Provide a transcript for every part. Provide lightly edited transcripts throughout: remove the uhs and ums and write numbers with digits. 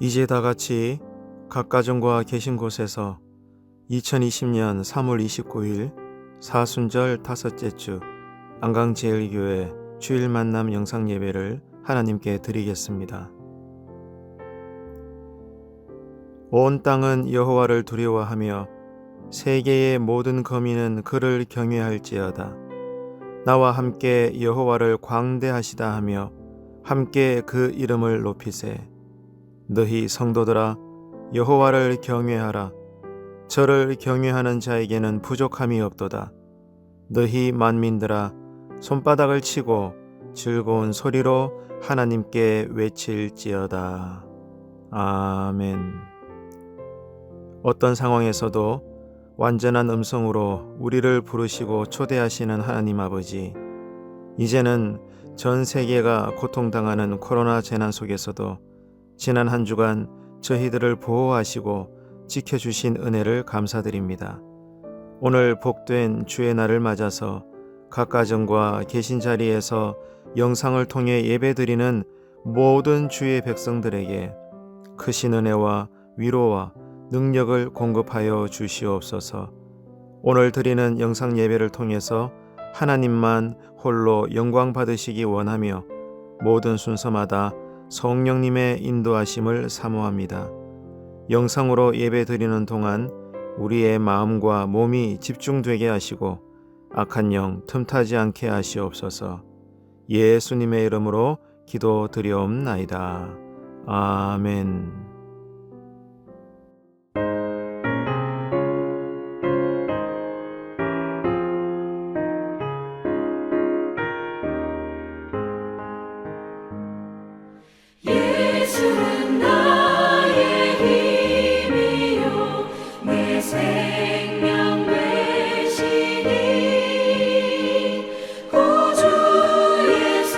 이제 다 같이 각 가정과 계신 곳에서 2020년 3월 29일 사순절 다섯째 주 안강제일교회 주일 만남 영상 예배를 하나님께 드리겠습니다. 온 땅은 여호와를 두려워하며 세계의 모든 거민은 그를 경외할지어다. 나와 함께 여호와를 광대하시다 하며 함께 그 이름을 높이세. 너희 성도들아 여호와를 경외하라. 저를 경외하는 자에게는 부족함이 없도다. 너희 만민들아 손바닥을 치고 즐거운 소리로 하나님께 외칠지어다. 아멘. 어떤 상황에서도 완전한 음성으로 우리를 부르시고 초대하시는 하나님 아버지, 이제는 전 세계가 고통당하는 코로나 재난 속에서도 지난 한 주간 저희들을 보호하시고 지켜주신 은혜를 감사드립니다. 오늘 복된 주의 날을 맞아서 각 가정과 계신 자리에서 영상을 통해 예배드리는 모든 주의 백성들에게 크신 은혜와 위로와 능력을 공급하여 주시옵소서. 오늘 드리는 영상 예배를 통해서 하나님만 홀로 영광 받으시기 원하며 모든 순서마다 성령님의 인도하심을 사모합니다. 영상으로 예배 드리는 동안 우리의 마음과 몸이 집중되게 하시고 악한 영 틈타지 않게 하시옵소서. 예수님의 이름으로 기도드리옵나이다. 아멘. 예수는 나의 힘이요 내 생명 되시니 구주 예수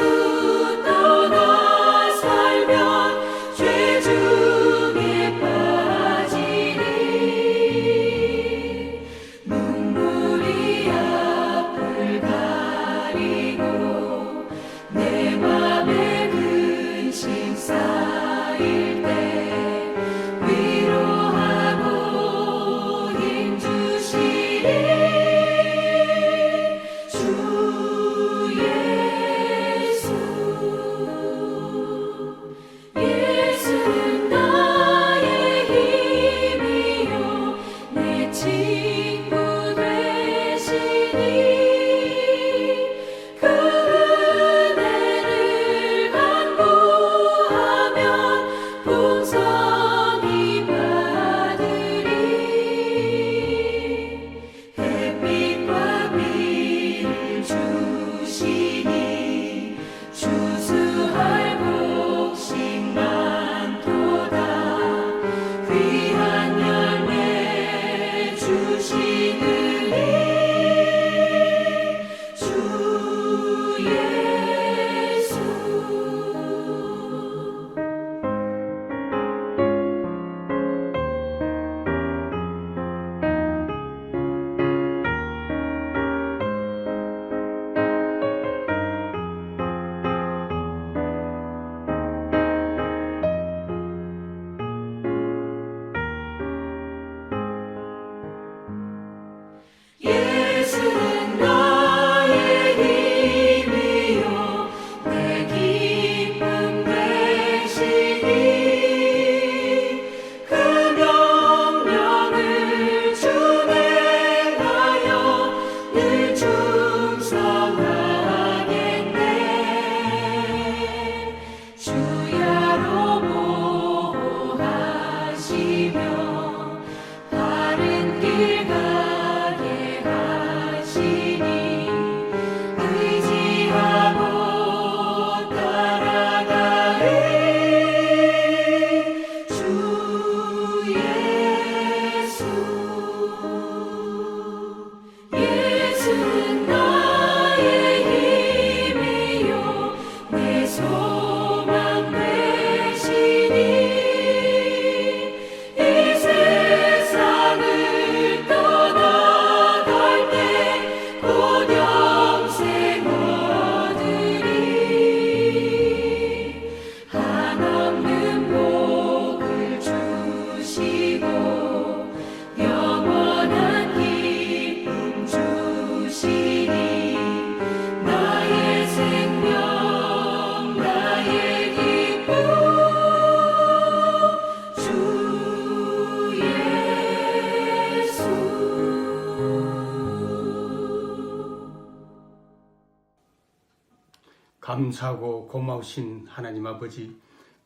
떠나 살면 죄 감사하고 고마우신 하나님 아버지,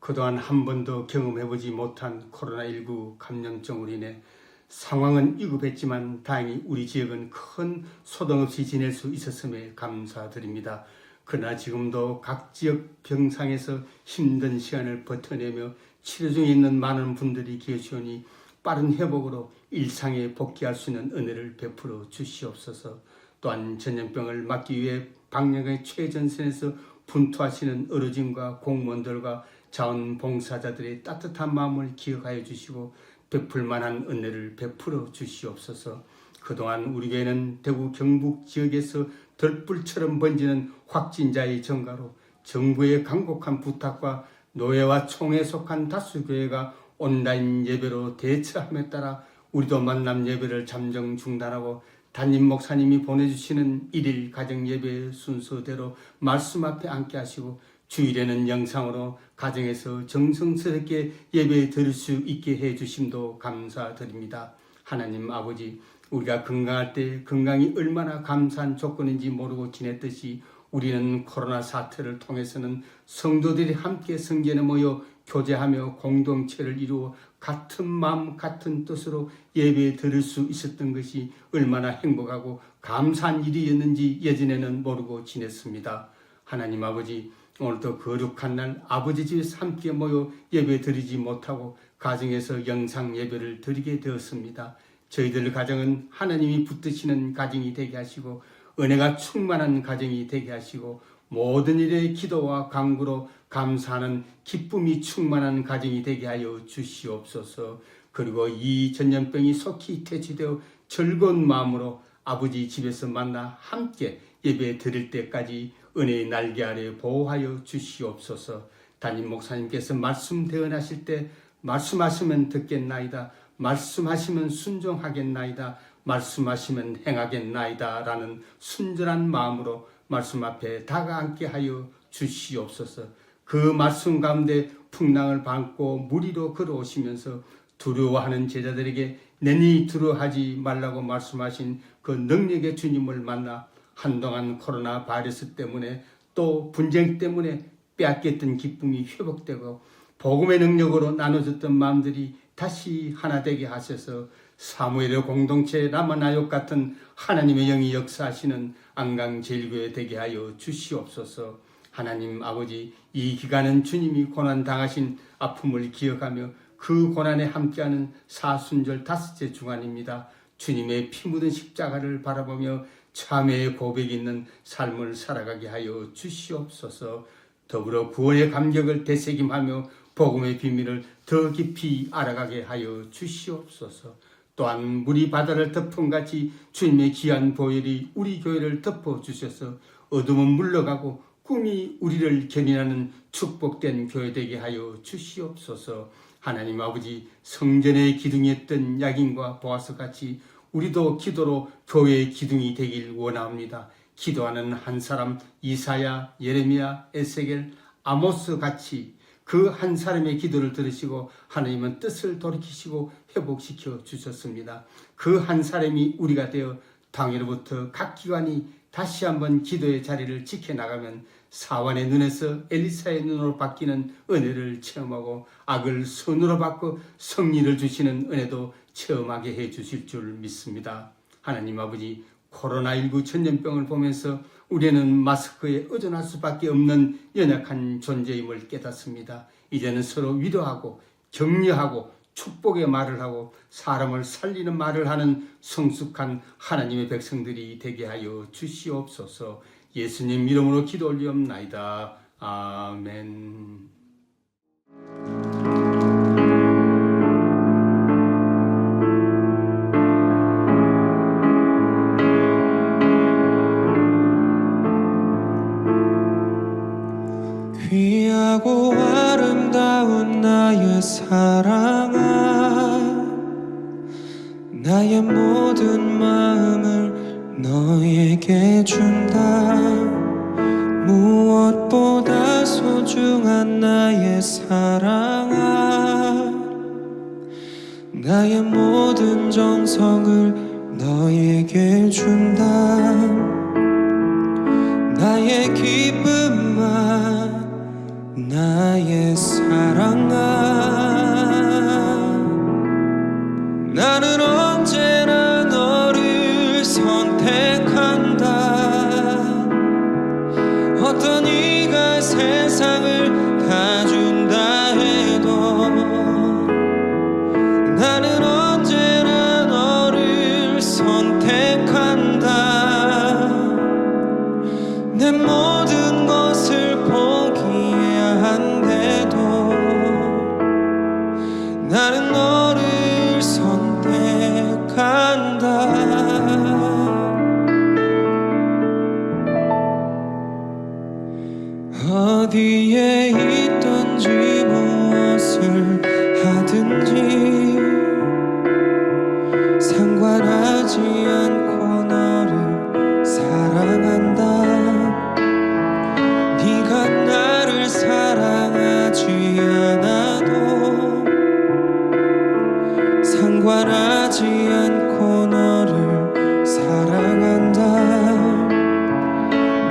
그동안 한 번도 경험해보지 못한 코로나19 감염증으로 인해 상황은 위급했지만 다행히 우리 지역은 큰 소동 없이 지낼 수 있었음에 감사드립니다. 그러나 지금도 각 지역 병상에서 힘든 시간을 버텨내며 치료 중에 있는 많은 분들이 계시오니 빠른 회복으로 일상에 복귀할 수 있는 은혜를 베풀어 주시옵소서. 또한 전염병을 막기 위해 방역의 최전선에서 분투하시는 의료진과 공무원들과 자원봉사자들의 따뜻한 마음을 기억하여 주시고 베풀 만한 은혜를 베풀어 주시옵소서. 그동안 우리 교회는 대구 경북 지역에서 들불처럼 번지는 확진자의 증가로 정부의 간곡한 부탁과 노회와 총회에 속한 다수교회가 온라인 예배로 대처함에 따라 우리도 만남 예배를 잠정 중단하고 담임 목사님이 보내주시는 일일 가정 예배 순서대로 말씀 앞에 앉게 하시고 주일에는 영상으로 가정에서 정성스럽게 예배 드릴 수 있게 해주심도 감사드립니다. 하나님 아버지, 우리가 건강할 때 건강이 얼마나 감사한 조건인지 모르고 지냈듯이 우리는 코로나 사태를 통해서는 성도들이 함께 성전에 모여 교제하며 공동체를 이루어 같은 마음 같은 뜻으로 예배 드릴 수 있었던 것이 얼마나 행복하고 감사한 일이었는지 예전에는 모르고 지냈습니다. 하나님 아버지, 오늘도 거룩한 날 아버지 집에서 함께 모여 예배 드리지 못하고 가정에서 영상 예배를 드리게 되었습니다. 저희들 가정은 하나님이 붙드시는 가정이 되게 하시고 은혜가 충만한 가정이 되게 하시고 모든 일에 기도와 간구로 감사하는 기쁨이 충만한 가정이 되게 하여 주시옵소서. 그리고 이 전염병이 속히 퇴치되어 즐거운 마음으로 아버지 집에서 만나 함께 예배 드릴 때까지 은혜의 날개 아래 보호하여 주시옵소서. 담임 목사님께서 말씀 대언하실 때 말씀하시면 듣겠나이다, 말씀하시면 순종하겠나이다, 말씀하시면 행하겠나이다 라는 순전한 마음으로 말씀 앞에 다가앉게 하여 주시옵소서. 그 말씀 가운데 풍랑을 밟고 무리로 걸어오시면서 두려워하는 제자들에게 내니 두려워하지 말라고 말씀하신 그 능력의 주님을 만나 한동안 코로나 바이러스 때문에 또 분쟁 때문에 빼앗겼던 기쁨이 회복되고 복음의 능력으로 나눠졌던 마음들이 다시 하나 되게 하셔서 사무엘의 공동체 라마나욕 같은 하나님의 영이 역사하시는 안강제일교회 되게 하여 주시옵소서. 하나님 아버지, 이 기간은 주님이 고난당하신 아픔을 기억하며 그 고난에 함께하는 사순절 다섯째 주간입니다. 주님의 피 묻은 십자가를 바라보며 참회의 고백이 있는 삶을 살아가게 하여 주시옵소서. 더불어 구원의 감격을 되새김하며 복음의 비밀을 더 깊이 알아가게 하여 주시옵소서. 또한 물이 바다를 덮음같이 주님의 귀한 보혈이 우리 교회를 덮어주셔서 어둠은 물러가고 꿈이 우리를 견인하는 축복된 교회 되게 하여 주시옵소서. 하나님 아버지, 성전의 기둥이었던 야긴과 보아스 같이 우리도 기도로 교회의 기둥이 되길 원합니다. 기도하는 한 사람 이사야, 예레미야, 에스겔, 아모스 같이 그 한 사람의 기도를 들으시고 하나님은 뜻을 돌이키시고 회복시켜 주셨습니다. 그 한 사람이 우리가 되어 당일부터 각 기관이 다시 한번 기도의 자리를 지켜나가면 사환의 눈에서 엘리사의 눈으로 바뀌는 은혜를 체험하고 악을 선으로 바꿔 승리를 주시는 은혜도 체험하게 해 주실 줄 믿습니다. 하나님 아버지, 코로나19 전염병을 보면서 우리는 마스크에 의존할 수밖에 없는 연약한 존재임을 깨닫습니다. 이제는 서로 위로하고 격려하고 축복의 말을 하고 사람을 살리는 말을 하는 성숙한 하나님의 백성들이 되게 하여 주시옵소서. 예수님 이름으로 기도 올리옵나이다. 아멘. 귀하고 아름다운 나의 사랑아, 나의 모든 마음을 너에게 준다. 무엇보다 소중한 나의 사랑아, 나의 모든 정성을 너에게 준다. 나의 기쁨만 나의 사랑아, 나는 언제나 너를 선택한다. 어떤 이가 세상을 다 준다 해도 나는 언제나 너를 선택한다. 내 모든 것을 포기해야 한데도 나는 너를 선택한다. 어디에 있든지 무엇을 하든지 상관하지 않고 너를 사랑한다. 네가 나를 사랑하지 않아도 상관하지 않고 너를 사랑한다.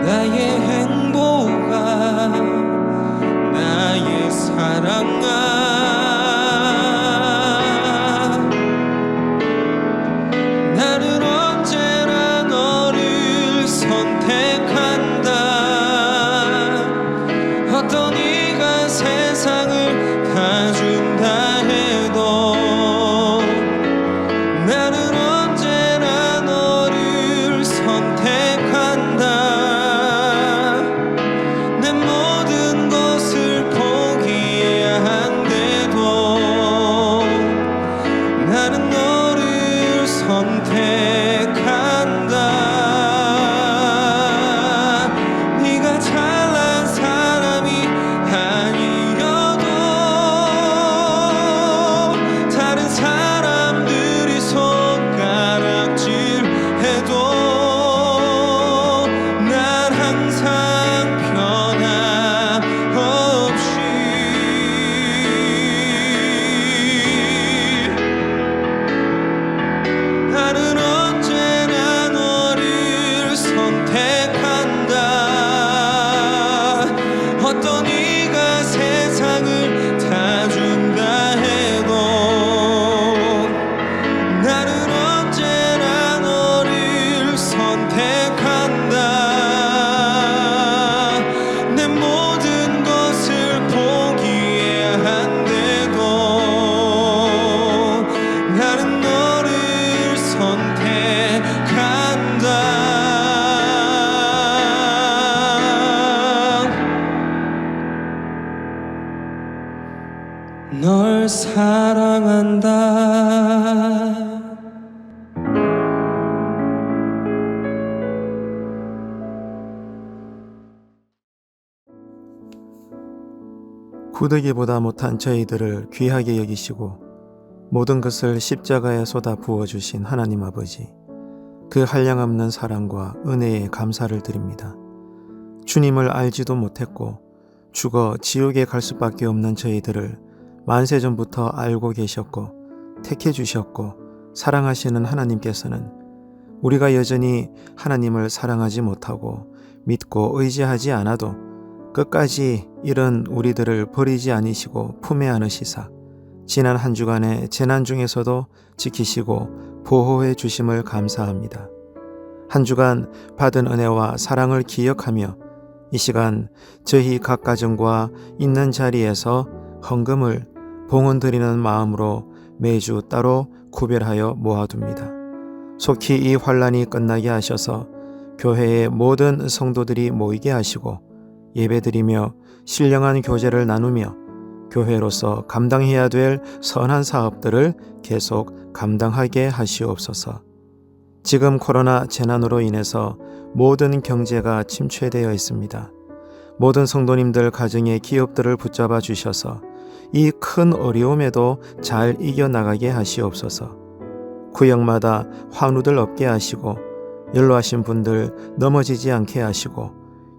나의 행복아, 나의 사랑아, 나는 언제나 너를 선택한다. 어떤 이가 세상을 다 준다 해도 나는 언제나 너를 선택한다. 내 모든 것을 포기해야 한데도 나는 너를 선택한다. 네가 잘난 사람이 아니어도 다른 사람들이 손가락질해도 난 항상 변함없이 나는 언제나 너를 선택한다. 어떤 이가 세상을 다 준다 해도 나는 언제나 너를 선택한다. 내 모든 것을 포기해야 한데도 나는 너를 선택한다. 널 사랑한다. 구더기보다 못한 저희들을 귀하게 여기시고 모든 것을 십자가에 쏟아 부어주신 하나님 아버지, 그 한량없는 사랑과 은혜에 감사를 드립니다. 주님을 알지도 못했고 죽어 지옥에 갈 수밖에 없는 저희들을 만세전부터 알고 계셨고 택해 주셨고 사랑하시는 하나님께서는 우리가 여전히 하나님을 사랑하지 못하고 믿고 의지하지 않아도 끝까지 이런 우리들을 버리지 아니시고 품에 안으시사 지난 한 주간의 재난 중에서도 지키시고 보호해 주심을 감사합니다. 한 주간 받은 은혜와 사랑을 기억하며 이 시간 저희 각 가정과 있는 자리에서 헌금을 봉헌 드리는 마음으로 매주 따로 구별하여 모아둡니다. 속히 이 환란이 끝나게 하셔서 교회의 모든 성도들이 모이게 하시고 예배드리며 신령한 교제를 나누며 교회로서 감당해야 될 선한 사업들을 계속 감당하게 하시옵소서. 지금 코로나 재난으로 인해서 모든 경제가 침체되어 있습니다. 모든 성도님들 가정의 기업들을 붙잡아 주셔서 이 큰 어려움에도 잘 이겨나가게 하시옵소서. 구역마다 환우들 없게 하시고 연로하신 분들 넘어지지 않게 하시고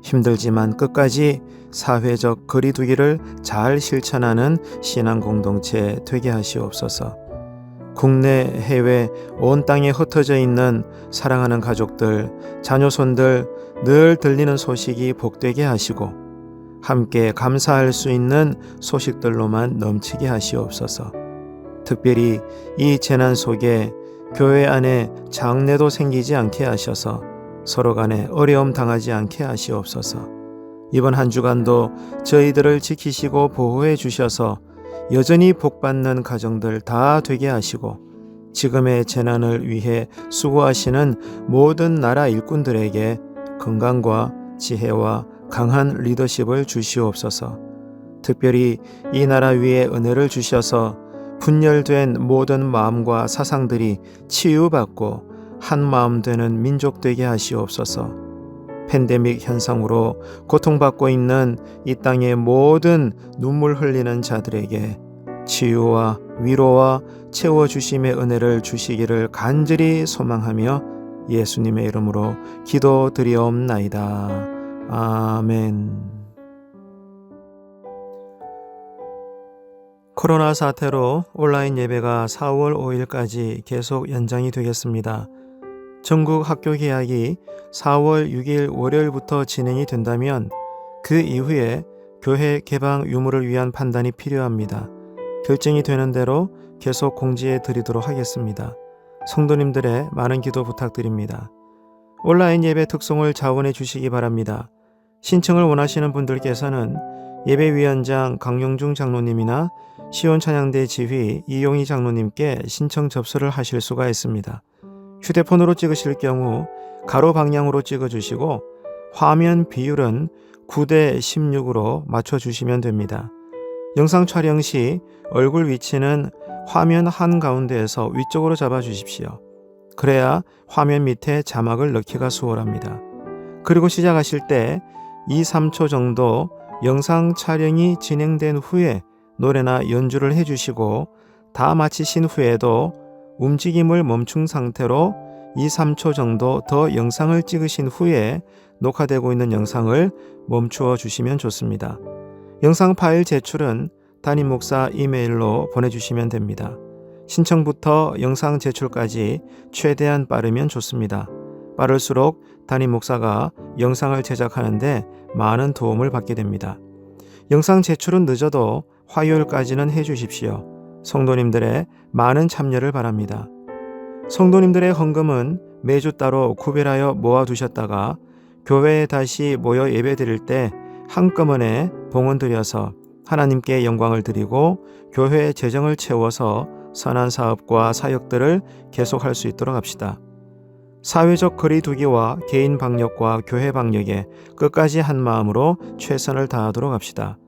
힘들지만 끝까지 사회적 거리두기를 잘 실천하는 신앙 공동체 되게 하시옵소서. 국내 해외 온 땅에 흩어져 있는 사랑하는 가족들, 자녀손들 늘 들리는 소식이 복되게 하시고 함께 감사할 수 있는 소식들로만 넘치게 하시옵소서. 특별히 이 재난 속에 교회 안에 장례도 생기지 않게 하셔서 서로 간에 어려움 당하지 않게 하시옵소서. 이번 한 주간도 저희들을 지키시고 보호해 주셔서 여전히 복받는 가정들 다 되게 하시고 지금의 재난을 위해 수고하시는 모든 나라 일꾼들에게 건강과 지혜와 강한 리더십을 주시옵소서. 특별히 이 나라 위에 은혜를 주셔서 분열된 모든 마음과 사상들이 치유받고 한 마음 되는 민족 되게 하시옵소서. 팬데믹 현상으로 고통받고 있는 이 땅의 모든 눈물 흘리는 자들에게 치유와 위로와 채워주심의 은혜를 주시기를 간절히 소망하며 예수님의 이름으로 기도드리옵나이다. 아멘. 코로나 사태로 온라인 예배가 4월 5일까지 계속 연장이 되겠습니다. 전국 학교 개학이 4월 6일 월요일부터 진행이 된다면 그 이후에 교회 개방 유무를 위한 판단이 필요합니다. 결정이 되는 대로 계속 공지해 드리도록 하겠습니다. 성도님들의 많은 기도 부탁드립니다. 온라인 예배 특송을 자원해 주시기 바랍니다. 신청을 원하시는 분들께서는 예배위원장 강용중 장로님이나 시온찬양대 지휘 이용희 장로님께 신청 접수를 하실 수가 있습니다. 휴대폰으로 찍으실 경우 가로 방향으로 찍어주시고 화면 비율은 9:16으로 맞춰주시면 됩니다. 영상 촬영 시 얼굴 위치는 화면 한가운데에서 위쪽으로 잡아주십시오. 그래야 화면 밑에 자막을 넣기가 수월합니다. 그리고 시작하실 때 2-3초 정도 영상 촬영이 진행된 후에 노래나 연주를 해주시고 다 마치신 후에도 움직임을 멈춘 상태로 2-3초 정도 더 영상을 찍으신 후에 녹화되고 있는 영상을 멈추어 주시면 좋습니다. 영상 파일 제출은 담임 목사 이메일로 보내주시면 됩니다. 신청부터 영상 제출까지 최대한 빠르면 좋습니다. 빠를수록 담임 목사가 영상을 제작하는데 많은 도움을 받게 됩니다. 영상 제출은 늦어도 화요일까지는 해주십시오. 성도님들의 많은 참여를 바랍니다. 성도님들의 헌금은 매주 따로 구별하여 모아두셨다가 교회에 다시 모여 예배드릴 때 한꺼번에 봉헌 드려서 하나님께 영광을 드리고 교회의 재정을 채워서 선한 사업과 사역들을 계속할 수 있도록 합시다. 사회적 거리두기와 개인 방역과 교회 방역에 끝까지 한 마음으로 최선을 다하도록 합시다.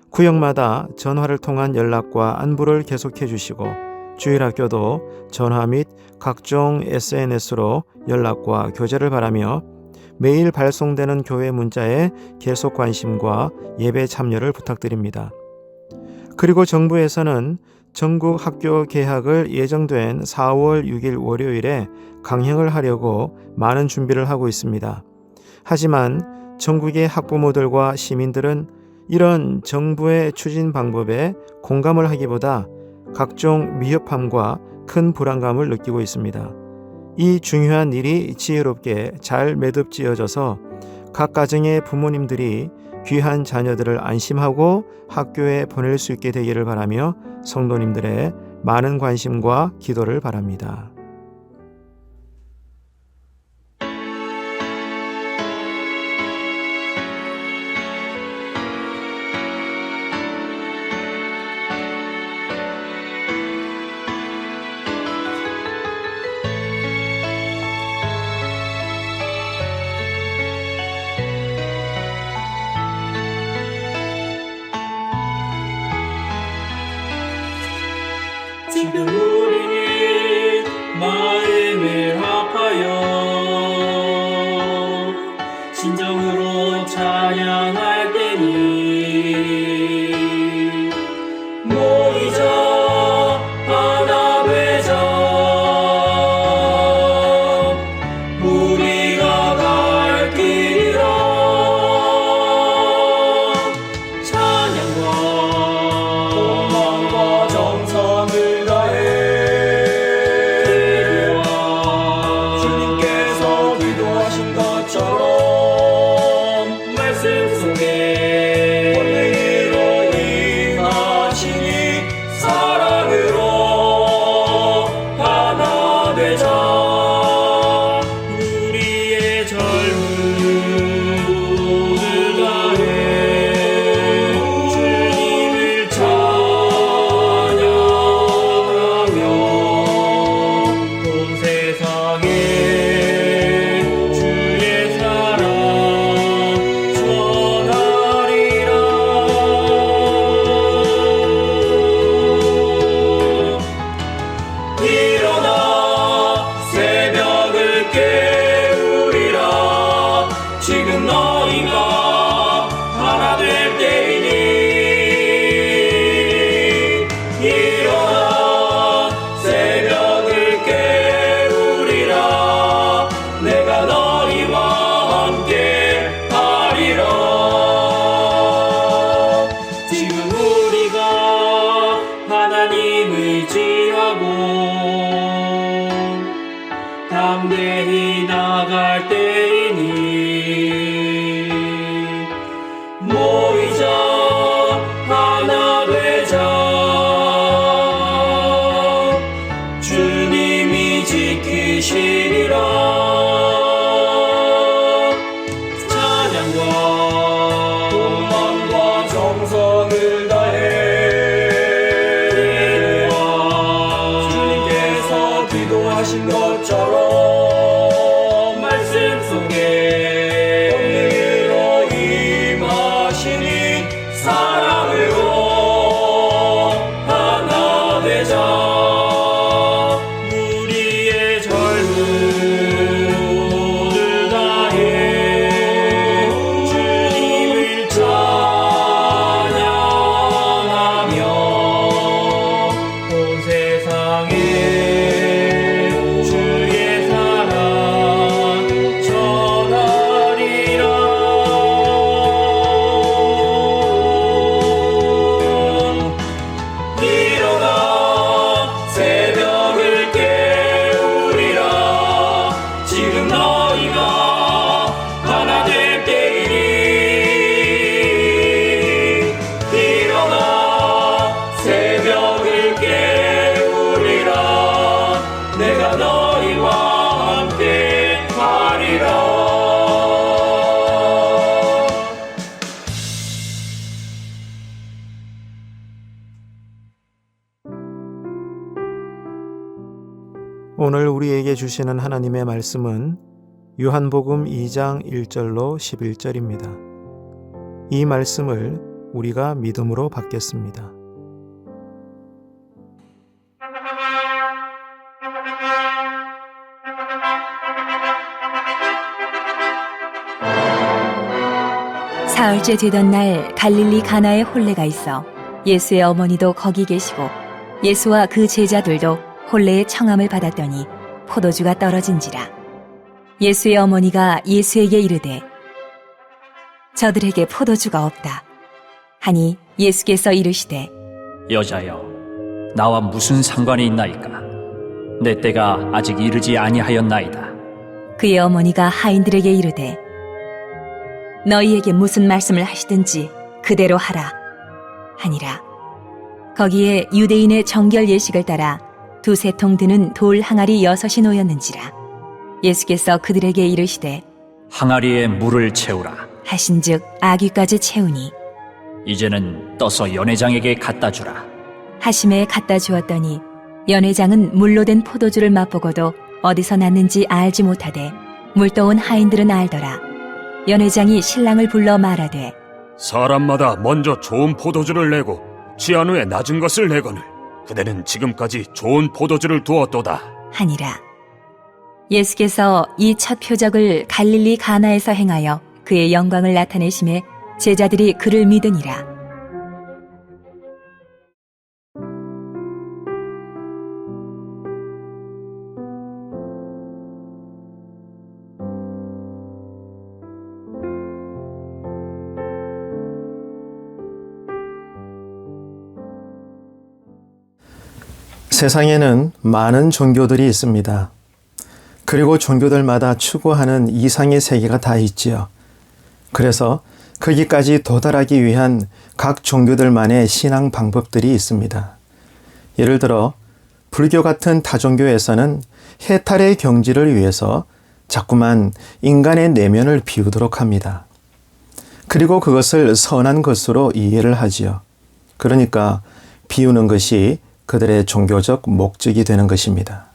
구역마다 전화를 통한 연락과 안부를 계속해 주시고 주일학교도 전화 및 각종 SNS로 연락과 교제를 바라며 매일 발송되는 교회 문자에 계속 관심과 예배 참여를 부탁드립니다. 그리고 정부에서는 전국 학교 개학을 예정된 4월 6일 월요일에 강행을 하려고 많은 준비를 하고 있습니다. 하지만 전국의 학부모들과 시민들은 이런 정부의 추진 방법에 공감을 하기보다 각종 미흡함과 큰 불안감을 느끼고 있습니다. 이 중요한 일이 지혜롭게 잘 매듭지어져서 각 가정의 부모님들이 귀한 자녀들을 안심하고 학교에 보낼 수 있게 되기를 바라며 성도님들의 많은 관심과 기도를 바랍니다. 지금 우리는 마음을 합하여 진정으로 찬양할 때니 모이자 하나 되자 우리가 갈 길이라 찬양과 소망과 정성을 다해 하고 담대히 나갈 때이니 모이자 하나 되자 주님이 지키시리라 찬양과 돈만과 정성을 다해 주님께서 기도하신 것처럼 말씀 속에 권능으로 임하시니 사랑으로 하나 되자 우리의 젊은 모두 다해 주님을 찬양하며 온 세상에 주의 사랑 전하리라 일어나 새벽을 깨우리라 지금 너희가 하나 될 때이니 일어나 새벽을 깨우리라 내가 너희와 함께 하리라 오늘 우리에게 주시는 하나님의 말씀은 요한복음 2장 1절로 11절입니다. 이 말씀을 우리가 믿음으로 받겠습니다. 사흘째 되던 날 갈릴리 가나에 혼례가 있어 예수의 어머니도 거기 계시고 예수와 그 제자들도 혼례의 청함을 받았더니 포도주가 떨어진지라 예수의 어머니가 예수에게 이르되 저들에게 포도주가 없다 하니 예수께서 이르시되 여자여, 나와 무슨 상관이 있나이까? 내 때가 아직 이르지 아니하였나이다. 그의 어머니가 하인들에게 이르되 너희에게 무슨 말씀을 하시든지 그대로 하라 하니라. 거기에 유대인의 정결 예식을 따라 두세 통 드는 돌 항아리 6이 놓였는지라. 예수께서 그들에게 이르시되 항아리에 물을 채우라. 하신즉 아귀까지 채우니 이제는 떠서 연회장에게 갖다 주라. 하심에 갖다 주었더니 연회장은 물로 된 포도주를 맛보고도 어디서 났는지 알지 못하되 물떠온 하인들은 알더라. 연회장이 신랑을 불러 말하되 사람마다 먼저 좋은 포도주를 내고 취한 후에 낮은 것을 내거늘 그대는 지금까지 좋은 포도주를 두었도다 하니라. 예수께서 이 첫 표적을 갈릴리 가나에서 행하여 그의 영광을 나타내심에 제자들이 그를 믿으니라. 세상에는 많은 종교들이 있습니다. 그리고 종교들마다 추구하는 이상의 세계가 다 있지요. 그래서 거기까지 도달하기 위한 각 종교들만의 신앙 방법들이 있습니다. 예를 들어 불교 같은 타종교에서는 해탈의 경지를 위해서 자꾸만 인간의 내면을 비우도록 합니다. 그리고 그것을 선한 것으로 이해를 하지요. 그러니까 비우는 것이 그들의 종교적 목적이 되는 것입니다.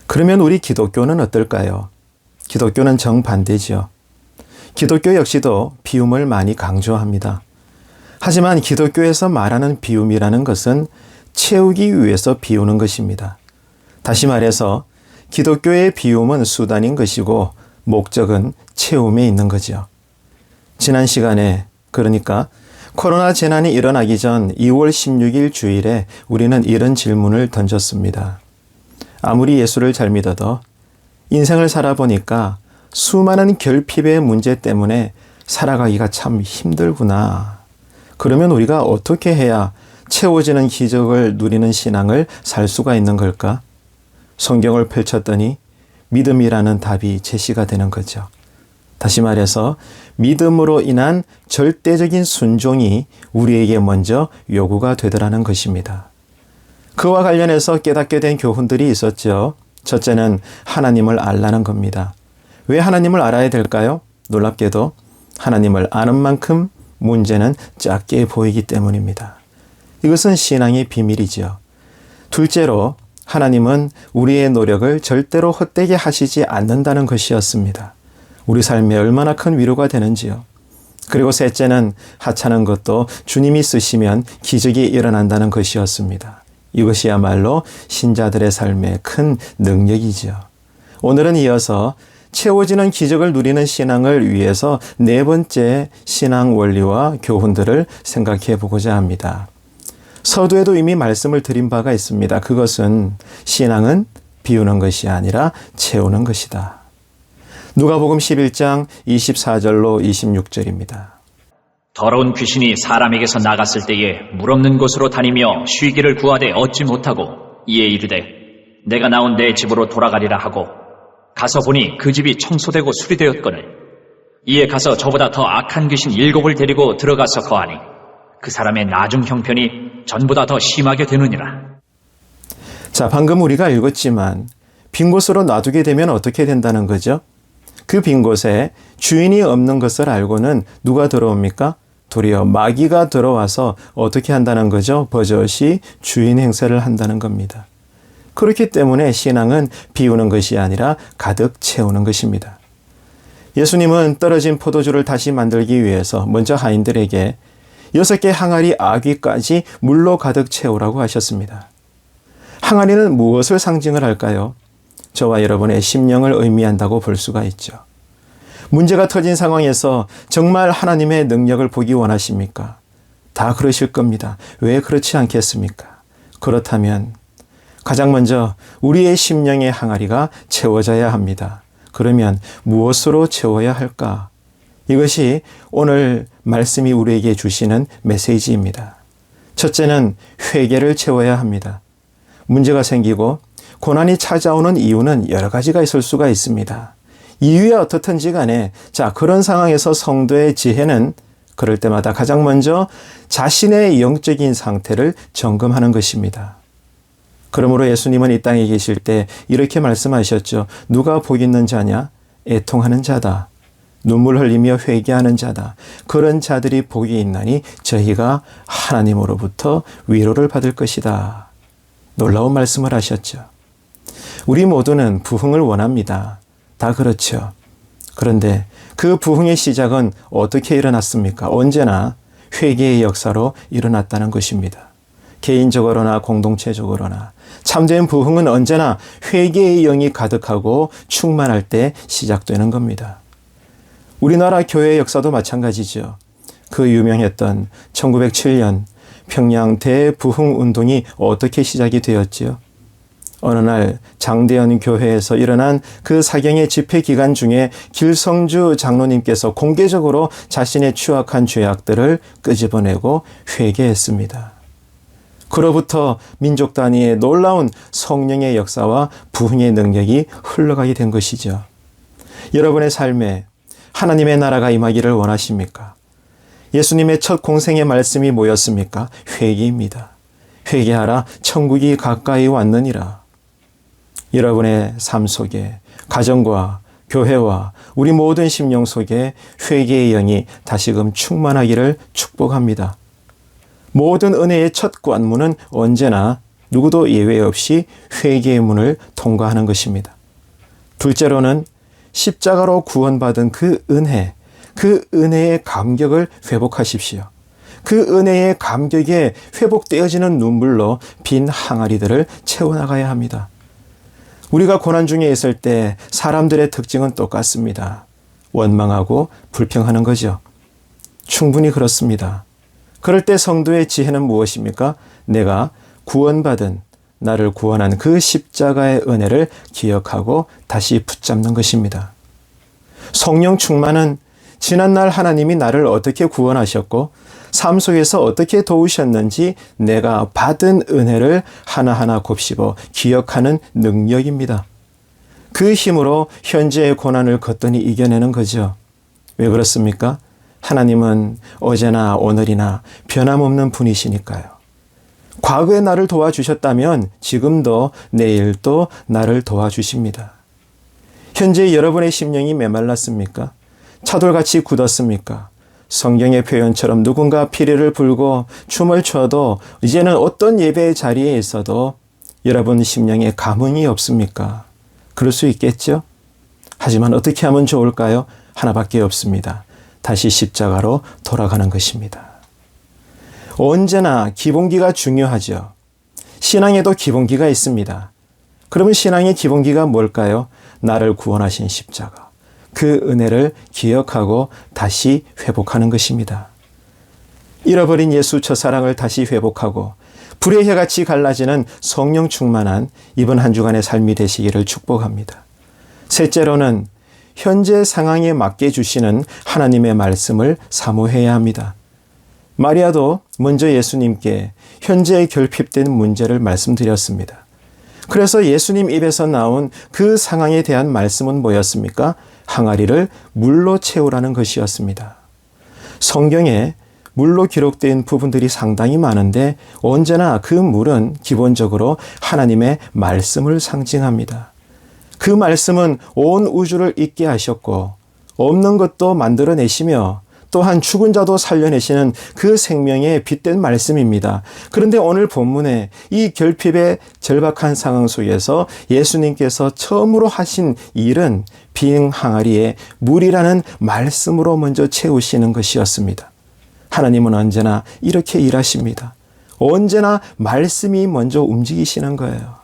그러면 우리 기독교는 어떨까요? 기독교는 정반대지요. 기독교 역시도 비움을 많이 강조합니다. 하지만 기독교에서 말하는 비움이라는 것은 채우기 위해서 비우는 것입니다. 다시 말해서 기독교의 비움은 수단인 것이고 목적은 채움에 있는 거죠. 지난 시간에 그러니까 코로나 재난이 일어나기 전 2월 16일 주일에 우리는 이런 질문을 던졌습니다. 아무리 예수를 잘 믿어도 인생을 살아보니까 수많은 결핍의 문제 때문에 살아가기가 참 힘들구나. 그러면 우리가 어떻게 해야 채워지는 기적을 누리는 신앙을 살 수가 있는 걸까? 성경을 펼쳤더니 믿음이라는 답이 제시가 되는 거죠. 다시 말해서 믿음으로 인한 절대적인 순종이 우리에게 먼저 요구가 되더라는 것입니다. 그와 관련해서 깨닫게 된 교훈들이 있었죠. 첫째는 하나님을 알라는 겁니다. 왜 하나님을 알아야 될까요? 놀랍게도 하나님을 아는 만큼 문제는 작게 보이기 때문입니다. 이것은 신앙의 비밀이죠. 둘째로 하나님은 우리의 노력을 절대로 헛되게 하시지 않는다는 것이었습니다. 우리 삶에 얼마나 큰 위로가 되는지요. 그리고 셋째는 하찮은 것도 주님이 쓰시면 기적이 일어난다는 것이었습니다. 이것이야말로 신자들의 삶의 큰 능력이지요. 오늘은 이어서 채워지는 기적을 누리는 신앙을 위해서 네 번째 신앙 원리와 교훈들을 생각해 보고자 합니다. 서두에도 이미 말씀을 드린 바가 있습니다. 그것은 신앙은 비우는 것이 아니라 채우는 것이다. 누가복음 11장 24절로 26절입니다. 더러운 귀신이 사람에게서 나갔을 때에 물 없는 곳으로 다니며 쉬기를 구하되 얻지 못하고 이에 이르되 내가 나온 내 집으로 돌아가리라 하고 가서 보니 그 집이 청소되고 수리되었거늘 이에 가서 저보다 더 악한 귀신 7을 데리고 들어가서 거하니 그 사람의 나중 형편이 전보다 더 심하게 되느니라. 자, 방금 우리가 읽었지만 빈 곳으로 놔두게 되면 어떻게 된다는 거죠? 그 빈 곳에 주인이 없는 것을 알고는 누가 들어옵니까? 도리어 마귀가 들어와서 어떻게 한다는 거죠? 버젓이 주인 행세를 한다는 겁니다. 그렇기 때문에 신앙은 비우는 것이 아니라 가득 채우는 것입니다. 예수님은 떨어진 포도주를 다시 만들기 위해서 먼저 하인들에게 6개 항아리 아귀까지 물로 가득 채우라고 하셨습니다. 항아리는 무엇을 상징을 할까요? 저와 여러분의 심령을 의미한다고 볼 수가 있죠. 문제가 터진 상황에서 정말 하나님의 능력을 보기 원하십니까? 다 그러실 겁니다. 왜 그렇지 않겠습니까? 그렇다면 가장 먼저 우리의 심령의 항아리가 채워져야 합니다. 그러면 무엇으로 채워야 할까? 이것이 오늘 말씀이 우리에게 주시는 메시지입니다. 첫째는 회개를 채워야 합니다. 문제가 생기고 고난이 찾아오는 이유는 여러 가지가 있을 수가 있습니다. 이유야 어떻든지 간에 그런 상황에서 성도의 지혜는 그럴 때마다 가장 먼저 자신의 영적인 상태를 점검하는 것입니다. 그러므로 예수님은 이 땅에 계실 때 이렇게 말씀하셨죠. 누가 복 있는 자냐? 애통하는 자다. 눈물 흘리며 회개하는 자다. 그런 자들이 복이 있나니 저희가 하나님으로부터 위로를 받을 것이다. 놀라운 말씀을 하셨죠. 우리 모두는 부흥을 원합니다. 다 그렇죠. 그런데 그 부흥의 시작은 어떻게 일어났습니까? 언제나 회개의 역사로 일어났다는 것입니다. 개인적으로나 공동체적으로나 참된 부흥은 언제나 회개의 영이 가득하고 충만할 때 시작되는 겁니다. 우리나라 교회의 역사도 마찬가지죠. 그 유명했던 1907년 평양 대부흥 운동이 어떻게 시작이 되었지요? 어느 날 장대현 교회에서 일어난 그 사경의 집회 기간 중에 길성주 장로님께서 공개적으로 자신의 추악한 죄악들을 끄집어내고 회개했습니다. 그로부터 민족 단위의 놀라운 성령의 역사와 부흥의 능력이 흘러가게 된 것이죠. 여러분의 삶에 하나님의 나라가 임하기를 원하십니까? 예수님의 첫 공생의 말씀이 뭐였습니까? 회개입니다. 회개하라, 천국이 가까이 왔느니라. 여러분의 삶 속에, 가정과 교회와 우리 모든 심령 속에 회개의 영이 다시금 충만하기를 축복합니다. 모든 은혜의 첫 관문은 언제나 누구도 예외 없이 회개의 문을 통과하는 것입니다. 둘째로는 십자가로 구원받은 그 은혜의 감격을 회복하십시오. 그 은혜의 감격에 회복되어지는 눈물로 빈 항아리들을 채워나가야 합니다. 우리가 고난 중에 있을 때 사람들의 특징은 똑같습니다. 원망하고 불평하는 거죠. 충분히 그렇습니다. 그럴 때 성도의 지혜는 무엇입니까? 내가 구원받은, 나를 구원한 그 십자가의 은혜를 기억하고 다시 붙잡는 것입니다. 성령 충만은 지난날 하나님이 나를 어떻게 구원하셨고 삶 속에서 어떻게 도우셨는지 내가 받은 은혜를 하나하나 곱씹어 기억하는 능력입니다. 그 힘으로 현재의 고난을 거뜬히 이겨내는 거죠. 왜 그렇습니까? 하나님은 어제나 오늘이나 변함없는 분이시니까요. 과거에 나를 도와주셨다면 지금도 내일도 나를 도와주십니다. 현재 여러분의 심령이 메말랐습니까? 차돌같이 굳었습니까? 성경의 표현처럼 누군가 피리를 불고 춤을 춰도 이제는 어떤 예배의 자리에 있어도 여러분 심령에 감흥이 없습니까? 그럴 수 있겠죠? 하지만 어떻게 하면 좋을까요? 하나밖에 없습니다. 다시 십자가로 돌아가는 것입니다. 언제나 기본기가 중요하죠. 신앙에도 기본기가 있습니다. 그러면 신앙의 기본기가 뭘까요? 나를 구원하신 십자가. 그 은혜를 기억하고 다시 회복하는 것입니다. 잃어버린 예수 첫사랑을 다시 회복하고 불의 해같이 갈라지는 성령 충만한 이번 한 주간의 삶이 되시기를 축복합니다. 셋째로는 현재 상황에 맞게 주시는 하나님의 말씀을 사모해야 합니다. 마리아도 먼저 예수님께 현재에 결핍된 문제를 말씀드렸습니다. 그래서 예수님 입에서 나온 그 상황에 대한 말씀은 뭐였습니까? 항아리를 물로 채우라는 것이었습니다. 성경에 물로 기록된 부분들이 상당히 많은데 언제나 그 물은 기본적으로 하나님의 말씀을 상징합니다. 그 말씀은 온 우주를 있게 하셨고 없는 것도 만들어내시며 또한 죽은 자도 살려내시는 그 생명의 빛된 말씀입니다. 그런데 오늘 본문에 이 결핍의 절박한 상황 속에서 예수님께서 처음으로 하신 일은 빈 항아리에 물이라는 말씀으로 먼저 채우시는 것이었습니다. 하나님은 언제나 이렇게 일하십니다. 언제나 말씀이 먼저 움직이시는 거예요.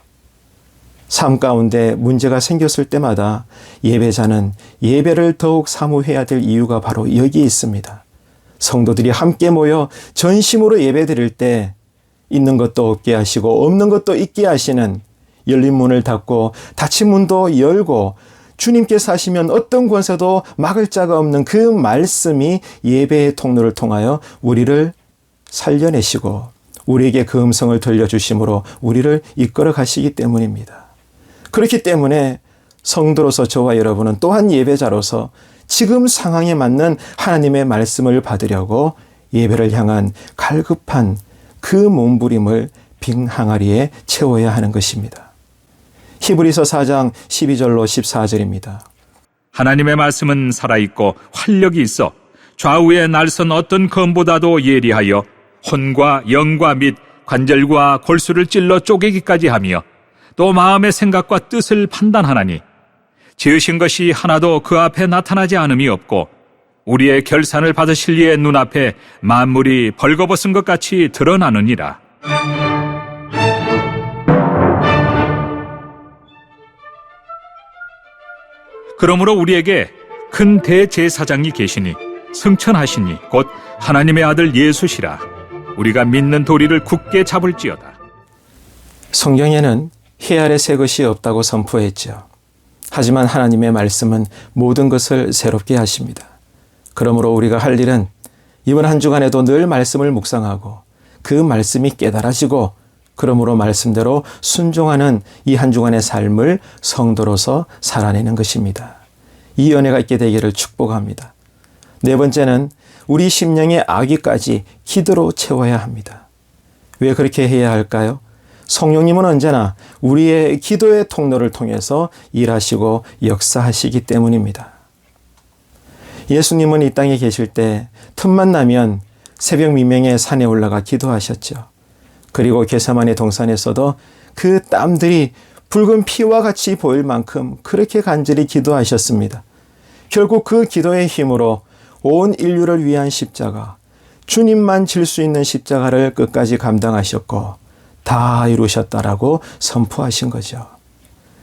삶 가운데 문제가 생겼을 때마다 예배자는 예배를 더욱 사모해야 될 이유가 바로 여기에 있습니다. 성도들이 함께 모여 전심으로 예배드릴 때 있는 것도 없게 하시고 없는 것도 있게 하시는 열린 문을 닫고 닫힌 문도 열고 주님께서 하시면 어떤 권세도 막을 자가 없는 그 말씀이 예배의 통로를 통하여 우리를 살려내시고 우리에게 그 음성을 들려주심으로 우리를 이끌어 가시기 때문입니다. 그렇기 때문에 성도로서 저와 여러분은 또한 예배자로서 지금 상황에 맞는 하나님의 말씀을 받으려고 예배를 향한 갈급한 그 몸부림을 빈 항아리에 채워야 하는 것입니다. 히브리서 4장 12절로 14절입니다. 하나님의 말씀은 살아있고 활력이 있어 좌우에 날선 어떤 검보다도 예리하여 혼과 영과 및 관절과 골수를 찔러 쪼개기까지 하며 또 마음의 생각과 뜻을 판단하나니 지으신 것이 하나도 그 앞에 나타나지 않음이 없고 우리의 결산을 받으실 이의 눈앞에 만물이 벌거벗은 것 같이 드러나느니라. 그러므로 우리에게 큰 대제사장이 계시니 승천하시니 곧 하나님의 아들 예수시라. 우리가 믿는 도리를 굳게 잡을지어다. 성경에는 해 아래 새 것이 없다고 선포했죠. 하지만 하나님의 말씀은 모든 것을 새롭게 하십니다. 그러므로 우리가 할 일은 이번 한 주간에도 늘 말씀을 묵상하고 그 말씀이 깨달아지고 그러므로 말씀대로 순종하는 이 한 주간의 삶을 성도로서 살아내는 것입니다. 이 은혜가 있게 되기를 축복합니다. 네 번째는 우리 심령의 아기까지 기도로 채워야 합니다. 왜 그렇게 해야 할까요? 성령님은 언제나 우리의 기도의 통로를 통해서 일하시고 역사하시기 때문입니다. 예수님은 이 땅에 계실 때 틈만 나면 새벽 미명에 산에 올라가 기도하셨죠. 그리고 게세마네 동산에서도 그 땀들이 붉은 피와 같이 보일 만큼 그렇게 간절히 기도하셨습니다. 결국 그 기도의 힘으로 온 인류를 위한 십자가, 주님만 질 수 있는 십자가를 끝까지 감당하셨고 다 이루셨다라고 선포하신 거죠.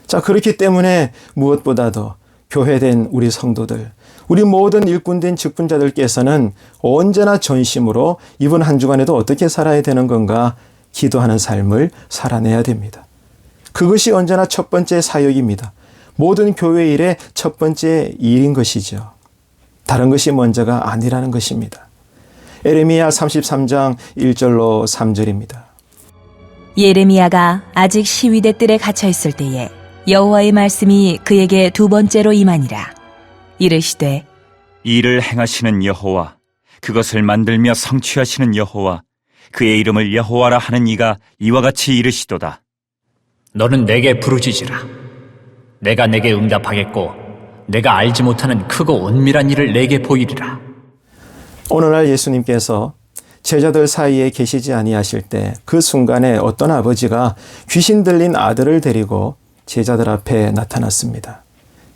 자, 그렇기 때문에 무엇보다도 교회된 우리 성도들, 우리 모든 일꾼된 직분자들께서는 언제나 전심으로 이번 한 주간에도 어떻게 살아야 되는 건가 기도하는 삶을 살아내야 됩니다. 그것이 언제나 첫 번째 사역입니다. 모든 교회 일의 첫 번째 일인 것이죠. 다른 것이 먼저가 아니라는 것입니다. 에레미야 33장 1절로 3절입니다. 예레미야가 아직 시위대 뜰에 갇혀 있을 때에 여호와의 말씀이 그에게 두 번째로 임하니라. 이르시되 이를 행하시는 여호와, 그것을 만들며 성취하시는 여호와, 그의 이름을 여호와라 하는 이가 이와 같이 이르시도다. 너는 내게 부르짖으라. 내가 내게 응답하겠고 내가 알지 못하는 크고 은밀한 일을 내게 보이리라. 오늘날 예수님께서 제자들 사이에 계시지 아니하실 때 그 순간에 어떤 아버지가 귀신 들린 아들을 데리고 제자들 앞에 나타났습니다.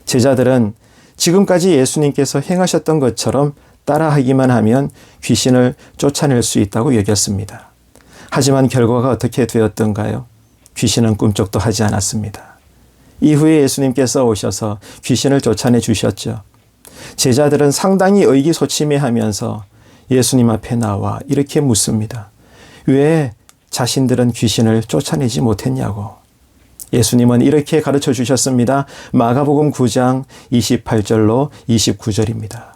제자들은 지금까지 예수님께서 행하셨던 것처럼 따라하기만 하면 귀신을 쫓아낼 수 있다고 여겼습니다. 하지만 결과가 어떻게 되었던가요? 귀신은 꿈쩍도 하지 않았습니다. 이후에 예수님께서 오셔서 귀신을 쫓아내 주셨죠. 제자들은 상당히 의기소침해하면서 예수님 앞에 나와 이렇게 묻습니다. 왜 자신들은 귀신을 쫓아내지 못했냐고. 예수님은 이렇게 가르쳐 주셨습니다. 마가복음 9장 28절로 29절입니다.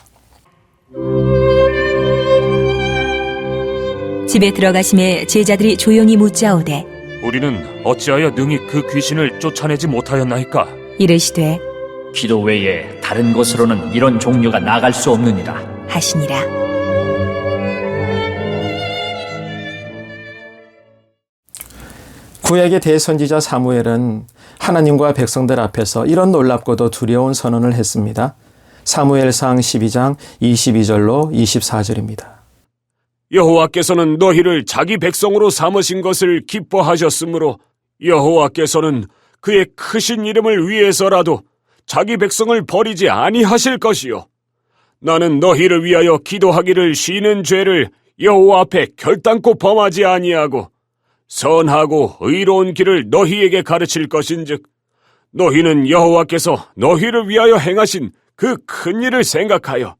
집에 들어가심에 제자들이 조용히 묻자오되 우리는 어찌하여 능히 그 귀신을 쫓아내지 못하였나이까? 이르시되 기도 외에 다른 곳으로는 이런 종류가 나갈 수 없느니라 하시니라. 구약의 대선지자 사무엘은 하나님과 백성들 앞에서 이런 놀랍고도 두려운 선언을 했습니다. 사무엘상 12장 22절로 24절입니다. 여호와께서는 너희를 자기 백성으로 삼으신 것을 기뻐하셨으므로 여호와께서는 그의 크신 이름을 위해서라도 자기 백성을 버리지 아니하실 것이요. 나는 너희를 위하여 기도하기를 쉬는 죄를 여호와 앞에 결단코 범하지 아니하고 선하고 의로운 길을 너희에게 가르칠 것인즉 너희는 여호와께서 너희를 위하여 행하신 그 큰 일을 생각하여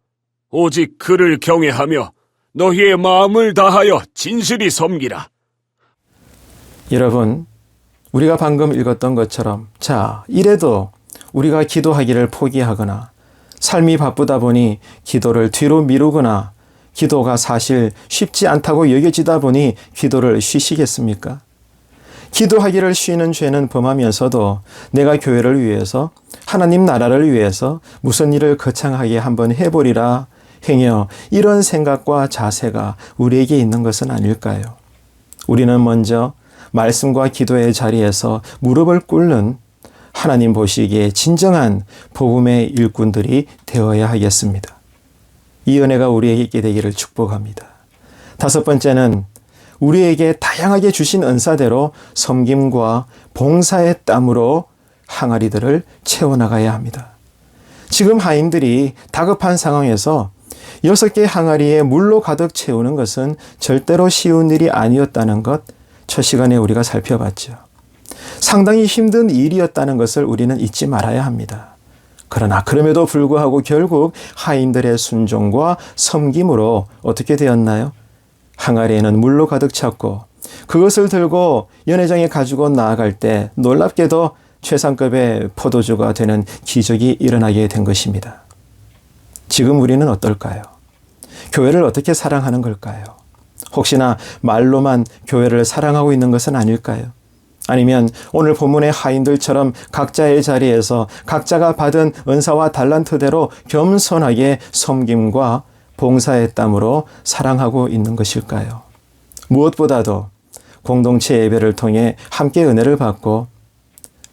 오직 그를 경외하며 너희의 마음을 다하여 진실히 섬기라. 여러분, 우리가 방금 읽었던 것처럼 이래도 우리가 기도하기를 포기하거나 삶이 바쁘다 보니 기도를 뒤로 미루거나 기도가 사실 쉽지 않다고 여겨지다 보니 기도를 쉬시겠습니까? 기도하기를 쉬는 죄는 범하면서도 내가 교회를 위해서 하나님 나라를 위해서 무슨 일을 거창하게 한번 해보리라 행여 이런 생각과 자세가 우리에게 있는 것은 아닐까요? 우리는 먼저 말씀과 기도의 자리에서 무릎을 꿇는 하나님 보시기에 진정한 복음의 일꾼들이 되어야 하겠습니다. 이 은혜가 우리에게 있게 되기를 축복합니다. 다섯 번째는 우리에게 다양하게 주신 은사대로 섬김과 봉사의 땀으로 항아리들을 채워나가야 합니다. 지금 하인들이 다급한 상황에서 6개 항아리에 물로 가득 채우는 것은 절대로 쉬운 일이 아니었다는 것 첫 시간에 우리가 살펴봤죠. 상당히 힘든 일이었다는 것을 우리는 잊지 말아야 합니다. 그러나 그럼에도 불구하고 결국 하인들의 순종과 섬김으로 어떻게 되었나요? 항아리에는 물로 가득 찼고 그것을 들고 연회장에 가지고 나아갈 때 놀랍게도 최상급의 포도주가 되는 기적이 일어나게 된 것입니다. 지금 우리는 어떨까요? 교회를 어떻게 사랑하는 걸까요? 혹시나 말로만 교회를 사랑하고 있는 것은 아닐까요? 아니면 오늘 본문의 하인들처럼 각자의 자리에서 각자가 받은 은사와 달란트대로 겸손하게 섬김과 봉사의 땀으로 사랑하고 있는 것일까요? 무엇보다도 공동체 예배를 통해 함께 은혜를 받고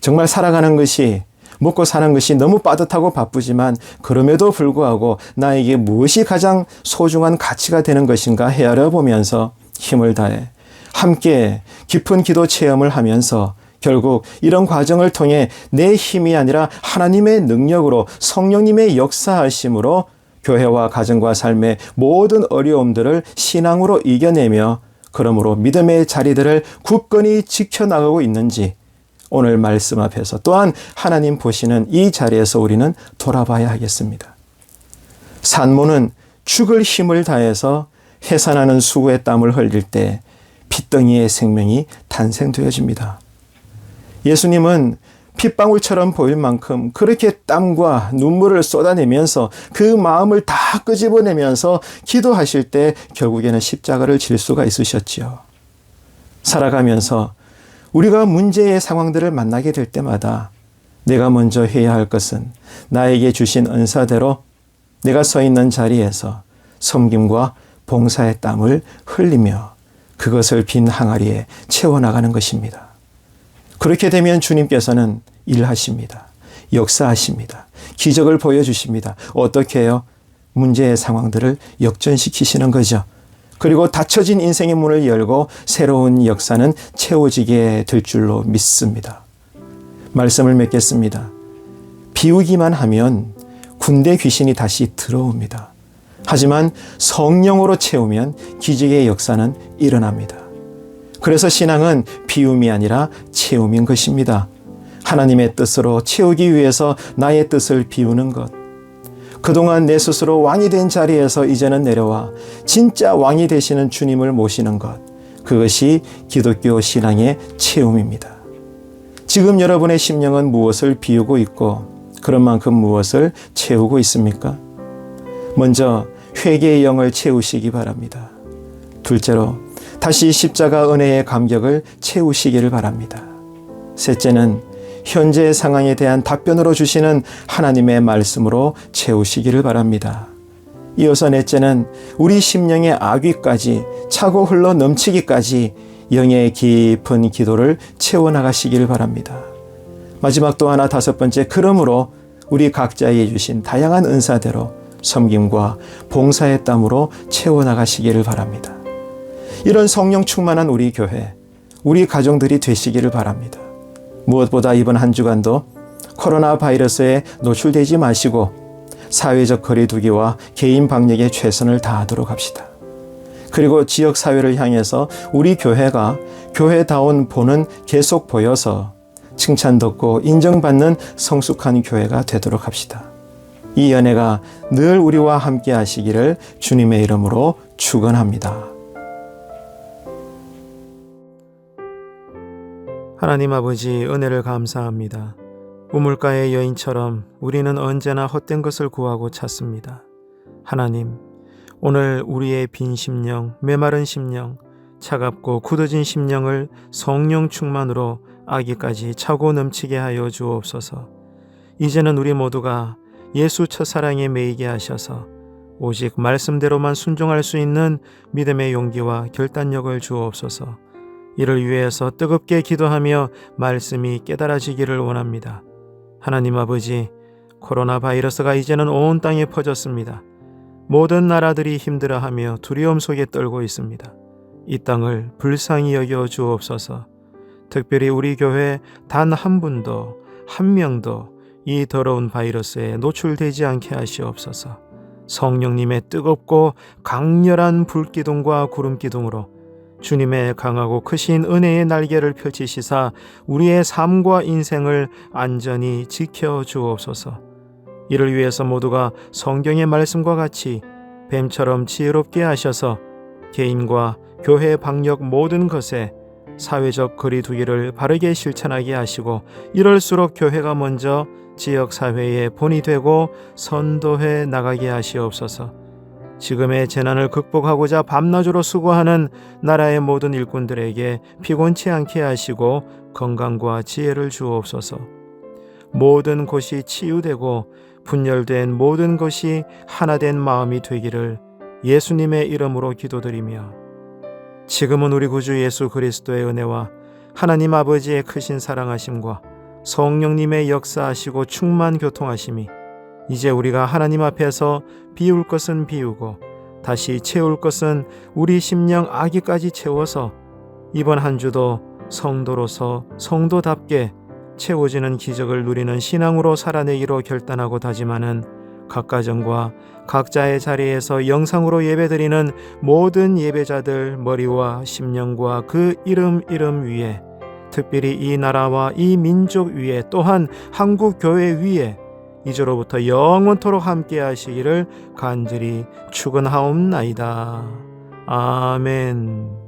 정말 살아가는 것이 먹고 사는 것이 너무 빠듯하고 바쁘지만 그럼에도 불구하고 나에게 무엇이 가장 소중한 가치가 되는 것인가 헤아려 보면서 힘을 다해 함께 깊은 기도 체험을 하면서 결국 이런 과정을 통해 내 힘이 아니라 하나님의 능력으로 성령님의 역사하심으로 교회와 가정과 삶의 모든 어려움들을 신앙으로 이겨내며 그러므로 믿음의 자리들을 굳건히 지켜나가고 있는지 오늘 말씀 앞에서 또한 하나님 보시는 이 자리에서 우리는 돌아봐야 하겠습니다. 산모는 죽을 힘을 다해서 해산하는 수고의 땀을 흘릴 때 핏덩이의 생명이 탄생되어집니다. 예수님은 핏방울처럼 보일 만큼 그렇게 땀과 눈물을 쏟아내면서 그 마음을 다 끄집어내면서 기도하실 때 결국에는 십자가를 질 수가 있으셨지요. 살아가면서 우리가 문제의 상황들을 만나게 될 때마다 내가 먼저 해야 할 것은 나에게 주신 은사대로 내가 서 있는 자리에서 섬김과 봉사의 땀을 흘리며 그것을 빈 항아리에 채워나가는 것입니다. 그렇게 되면 주님께서는 일하십니다. 역사하십니다. 기적을 보여주십니다. 어떻게 해요? 문제의 상황들을 역전시키시는 거죠. 그리고 닫혀진 인생의 문을 열고 새로운 역사는 채워지게 될 줄로 믿습니다. 말씀을 맺겠습니다. 비우기만 하면 군대 귀신이 다시 들어옵니다. 하지만 성령으로 채우면 기적의 역사는 일어납니다. 그래서 신앙은 비움이 아니라 채움인 것입니다. 하나님의 뜻으로 채우기 위해서 나의 뜻을 비우는 것. 그동안 내 스스로 왕이 된 자리에서 이제는 내려와 진짜 왕이 되시는 주님을 모시는 것. 그것이 기독교 신앙의 채움입니다. 지금 여러분의 심령은 무엇을 비우고 있고 그런 만큼 무엇을 채우고 있습니까? 먼저 회개의 영을 채우시기 바랍니다. 둘째로 다시 십자가 은혜의 감격을 채우시기를 바랍니다. 셋째는 현재의 상황에 대한 답변으로 주시는 하나님의 말씀으로 채우시기를 바랍니다. 이어서 넷째는 우리 심령의 악위까지 차고 흘러 넘치기까지 영의 깊은 기도를 채워나가시기를 바랍니다. 마지막 또 하나 다섯 번째, 그러므로 우리 각자에게 주신 다양한 은사대로 섬김과 봉사의 땀으로 채워나가시기를 바랍니다. 이런 성령 충만한 우리 교회, 우리 가정들이 되시기를 바랍니다. 무엇보다 이번 한 주간도 코로나 바이러스에 노출되지 마시고 사회적 거리두기와 개인 방역에 최선을 다하도록 합시다. 그리고 지역 사회를 향해서 우리 교회가 교회다운 본은 계속 보여서 칭찬받고 인정받는 성숙한 교회가 되도록 합시다. 이 연회가 늘 우리와 함께 하시기를 주님의 이름으로 축원합니다. 하나님 아버지, 은혜를 감사합니다. 우물가의 여인처럼 우리는 언제나 헛된 것을 구하고 찾습니다. 하나님, 오늘 우리의 빈 심령, 메마른 심령, 차갑고 굳어진 심령을 성령 충만으로 아기까지 차고 넘치게 하여 주옵소서. 이제는 우리 모두가 예수 첫사랑에 매이게 하셔서 오직 말씀대로만 순종할 수 있는 믿음의 용기와 결단력을 주옵소서. 이를 위해서 뜨겁게 기도하며 말씀이 깨달아지기를 원합니다. 하나님 아버지, 코로나 바이러스가 이제는 온 땅에 퍼졌습니다. 모든 나라들이 힘들어하며 두려움 속에 떨고 있습니다. 이 땅을 불쌍히 여겨 주옵소서. 특별히 우리 교회 단 한 분도, 한 명도 이 더러운 바이러스에 노출되지 않게 하시옵소서. 성령님의 뜨겁고 강렬한 불기둥과 구름기둥으로 주님의 강하고 크신 은혜의 날개를 펼치시사 우리의 삶과 인생을 안전히 지켜 주옵소서. 이를 위해서 모두가 성경의 말씀과 같이 뱀처럼 지혜롭게 하셔서 개인과 교회 방역 모든 것에 사회적 거리두기를 바르게 실천하게 하시고, 이럴수록 교회가 먼저 지역사회의 본이 되고 선도해 나가게 하시옵소서. 지금의 재난을 극복하고자 밤낮으로 수고하는 나라의 모든 일꾼들에게 피곤치 않게 하시고 건강과 지혜를 주옵소서. 모든 곳이 치유되고 분열된 모든 것이 하나된 마음이 되기를 예수님의 이름으로 기도드리며, 지금은 우리 구주 예수 그리스도의 은혜와 하나님 아버지의 크신 사랑하심과 성령님의 역사하시고 충만 교통하심이 이제 우리가 하나님 앞에서 비울 것은 비우고 다시 채울 것은 우리 심령 아기까지 채워서 이번 한 주도 성도로서 성도답게 채워지는 기적을 누리는 신앙으로 살아내기로 결단하고 다짐하는 각 가정과 각자의 자리에서 영상으로 예배드리는 모든 예배자들 머리와 심령과 그 이름 위에, 특별히 이 나라와 이 민족 위에, 또한 한국 교회 위에 이제로부터 영원토록 함께 하시기를 간절히 축원하옵나이다. 아멘.